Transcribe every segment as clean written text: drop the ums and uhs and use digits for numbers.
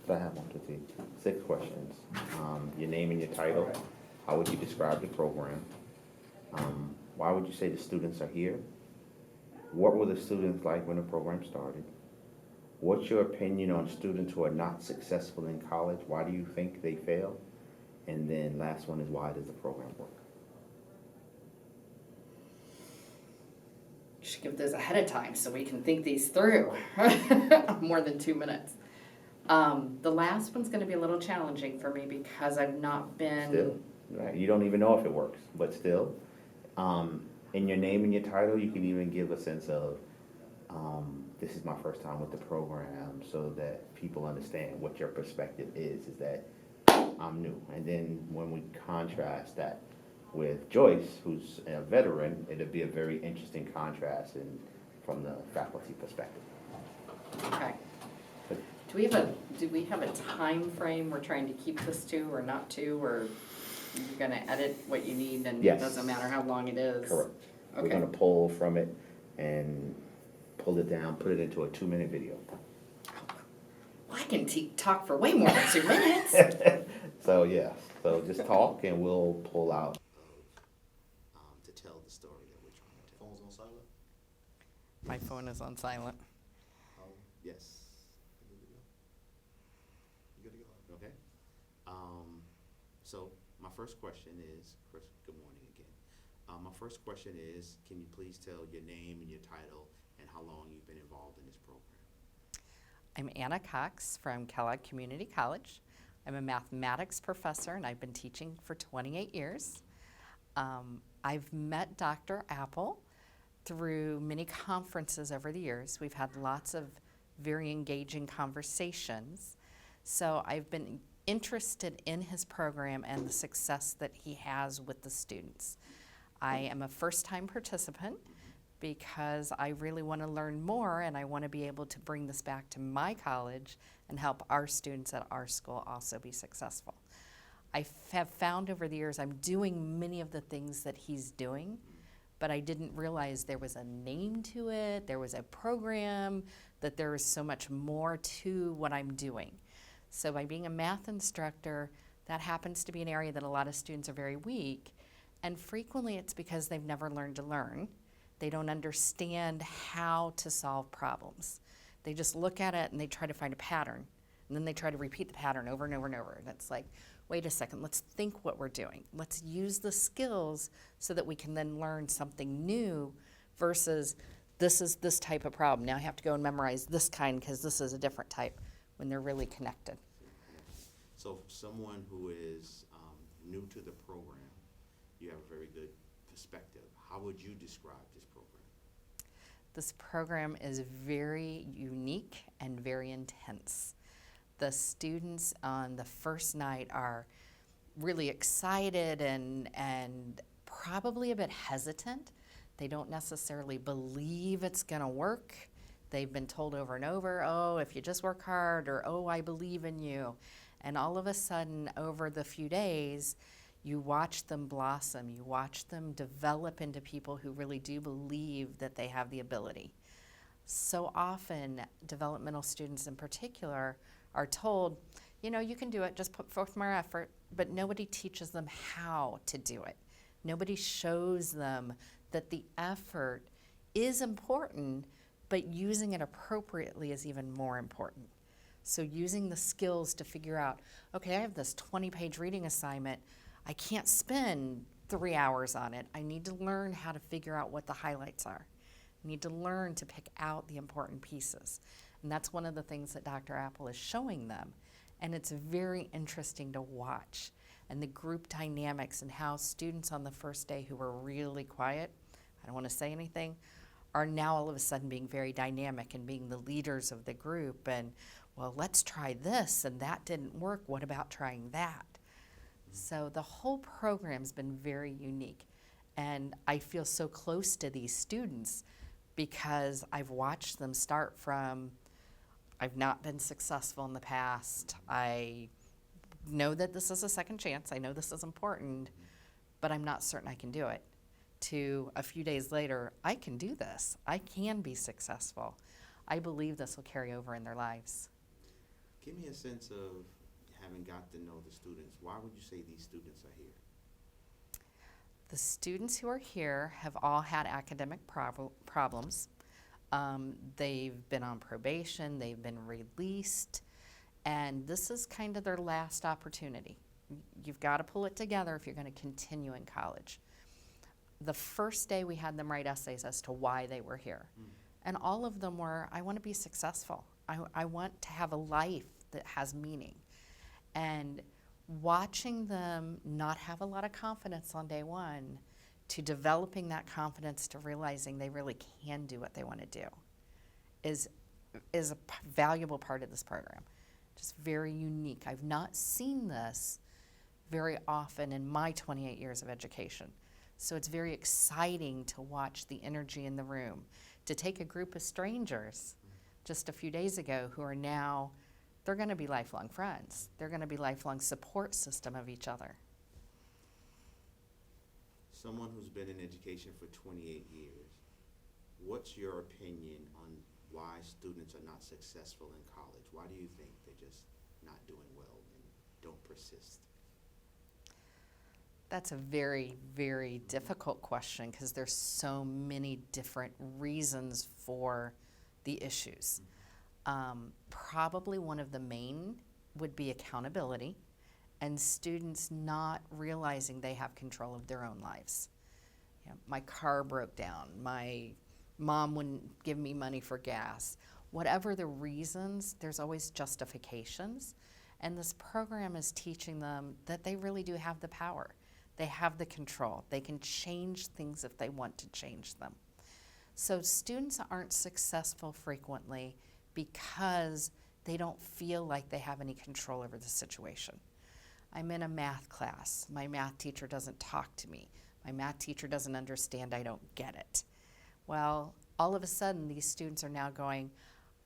So I have 6 questions. Your name and your title. How would you describe the program? Why would you say the students are here? What were the students like when the program started? What's your opinion on students who are not successful in college? Why do you think they fail? And then last one is, why does the program work? You should give those ahead of time so we can think these through. More than 2 minutes. The last one's going to be a little challenging for me because I've not been. Still, right? You don't even know if it works, but still, in your name and your title, you can even give a sense of, this is my first time with the program, so that people understand what your perspective is that I'm new. And then when we contrast that with Joyce, who's a veteran, it'll be a very interesting contrast from the faculty perspective. Okay. But Do we have a time frame we're trying to keep this to or not to, or you're gonna edit what you need and Yes. it doesn't matter how long it is? Correct. We're Okay. gonna pull from it and pull it down, put it into a 2-minute video. Well, I can talk for way more than 2 minutes. So yeah, so just talk and we'll pull out to tell the story that we're trying to tell. Phone's on silent? My phone is on silent. Yes. You good to go? Okay. So my first question is, Chris, good morning again. My first question is, can you please tell your name and your title and how long you've been involved in this program? I'm Anna Cox from Kellogg Community College. I'm a mathematics professor and I've been teaching for 28 years. I've met Dr. Apple through many conferences over the years. We've had lots of very engaging conversations. So I've been interested in his program and the success that he has with the students. I am a first-time participant because I really want to learn more and I want to be able to bring this back to my college and help our students at our school also be successful. I have found over the years I'm doing many of the things that he's doing, but I didn't realize there was a name to it, there was a program, that there is so much more to what I'm doing. So by being a math instructor, that happens to be an area that a lot of students are very weak, and frequently it's because they've never learned to learn. They don't understand how to solve problems. They just look at it and they try to find a pattern, and then they try to repeat the pattern over and over and over. And it's like, wait a second, let's think what we're doing. Let's use the skills so that we can then learn something new versus this is this type of problem. Now I have to go and memorize this kind because this is a different type, when they're really connected. So someone who is new to the program, you have a very good perspective. How would you describe this program? This program is very unique and very intense. The students on the first night are really excited and probably a bit hesitant. They don't necessarily believe it's gonna work. They've been told over and over, oh, if you just work hard, or oh, I believe in you. And all of a sudden, over the few days, you watch them blossom, you watch them develop into people who really do believe that they have the ability. So often, developmental students in particular are told, you know, you can do it, just put forth more effort, but nobody teaches them how to do it. Nobody shows them that the effort is important, but using it appropriately is even more important. So using the skills to figure out, okay, I have this 20-page reading assignment. I can't spend 3 hours on it. I need to learn how to figure out what the highlights are. I need to learn to pick out the important pieces. And that's one of the things that Dr. Apple is showing them. And it's very interesting to watch. And the group dynamics and how students on the first day who were really quiet, I don't want to say anything, are now all of a sudden being very dynamic and being the leaders of the group. And, well, let's try this, and that didn't work. What about trying that? So the whole program's been very unique. And I feel so close to these students because I've watched them start from, I've not been successful in the past. I know that this is a second chance. I know this is important, but I'm not certain I can do it. To a few days later, I can do this. I can be successful. I believe this will carry over in their lives. Give me a sense of having got to know the students. Why would you say these students are here? The students who are here have all had academic problems. They've been on probation, they've been released, and this is kind of their last opportunity. You've got to pull it together if you're going to continue in college. The first day we had them write essays as to why they were here. And all of them were, I want to be successful. I want to have a life that has meaning. And watching them not have a lot of confidence on day one to developing that confidence to realizing they really can do what they want to do is a valuable part of this program. Just very unique. I've not seen this very often in my 28 years of education. So it's very exciting to watch the energy in the room, to take a group of strangers just a few days ago who are now, they're going to be lifelong friends. They're going to be lifelong support system of each other. Someone who's been in education for 28 years, what's your opinion on why students are not successful in college? Why do you think they're just not doing well and don't persist? That's a very, very difficult question because there's so many different reasons for the issues. Probably one of the main would be accountability and students not realizing they have control of their own lives. You know, my car broke down, my mom wouldn't give me money for gas. Whatever the reasons, there's always justifications. And this program is teaching them that they really do have the power. They have the control. They can change things if they want to change them. So students aren't successful frequently because they don't feel like they have any control over the situation. I'm in a math class. My math teacher doesn't talk to me. My math teacher doesn't understand. I don't get it. Well, all of a sudden, these students are now going,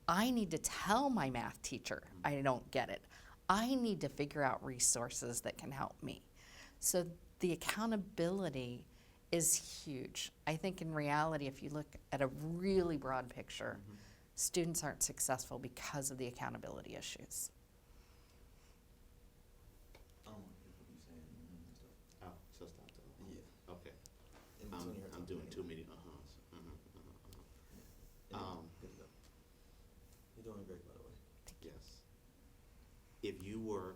I need to tell my math teacher I don't get it. I need to figure out resources that can help me. So the accountability is huge. I think in reality, if you look at a really broad picture, students aren't successful because of the accountability issues. I don't want people to be saying and stuff. Oh, so stop the. Yeah. Okay. In between her I'm doing too talking. many uh-huhs. Anyway, good to go. You're doing great, by the way. Yes. If you were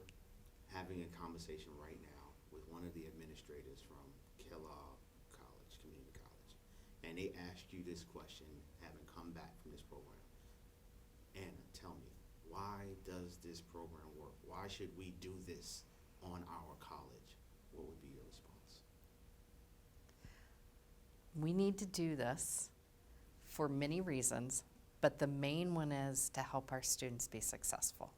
having a conversation right now with one of the administrators from Kellogg College, Community College, and they asked you this question, having come back from this program, Anna, tell me, why does this program work? Why should we do this on our college? What would be your response? We need to do this for many reasons, but the main one is to help our students be successful.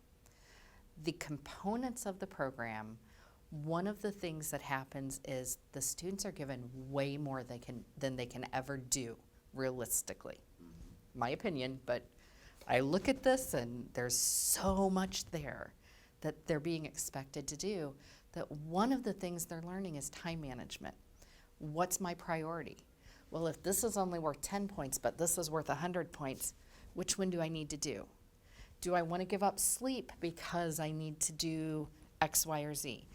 The components of the program, one of the things that happens is the students are given way more than they can ever do realistically. My opinion, but I look at this and there's so much there that they're being expected to do that one of the things they're learning is time management. What's my priority? Well, if this is only worth 10 points, but this is worth 100 points, which one do I need to do? Do I want to give up sleep because I need to do X, Y, or Z?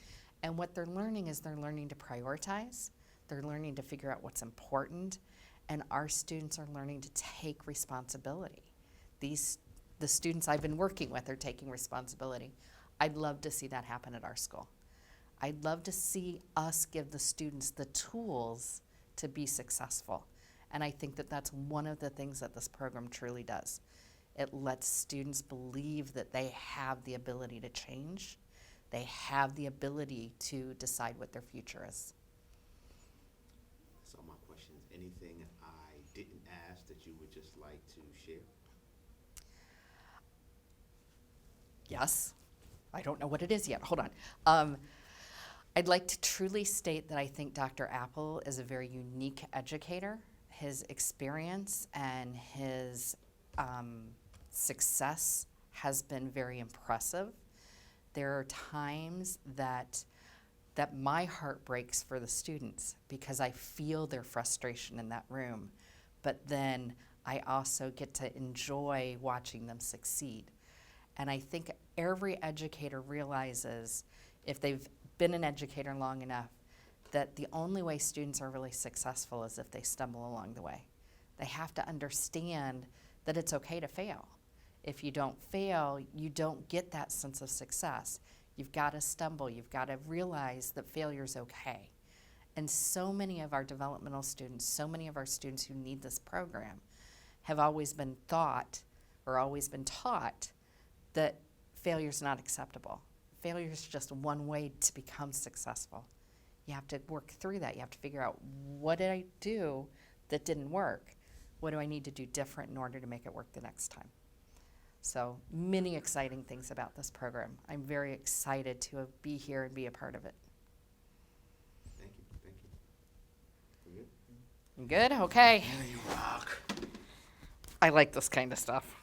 And what they're learning is they're learning to prioritize. They're learning to figure out what's important. And our students are learning to take responsibility. The students I've been working with are taking responsibility. I'd love to see that happen at our school. I'd love to see us give the students the tools to be successful. And I think that that's one of the things that this program truly does. It lets students believe that they have the ability to change. They have the ability to decide what their future is. That's all my questions. Anything I didn't ask that you would just like to share? Yes. I don't know what it is yet. Hold on. I'd like to truly state that I think Dr. Apple is a very unique educator. His experience and his success has been very impressive. There are times that my heart breaks for the students because I feel their frustration in that room, but then I also get to enjoy watching them succeed. And I think every educator realizes, if they've been an educator long enough, that the only way students are really successful is if they stumble along the way. They have to understand that it's okay to fail. If you don't fail, you don't get that sense of success. You've got to stumble. You've got to realize that failure's okay. And so many of our developmental students, so many of our students who need this program have always been taught that failure's not acceptable. Failure is just one way to become successful. You have to work through that. You have to figure out, what did I do that didn't work? What do I need to do different in order to make it work the next time? So many exciting things about this program. I'm very excited to be here and be a part of it. Thank you. We good? Good? Okay. I like this kind of stuff.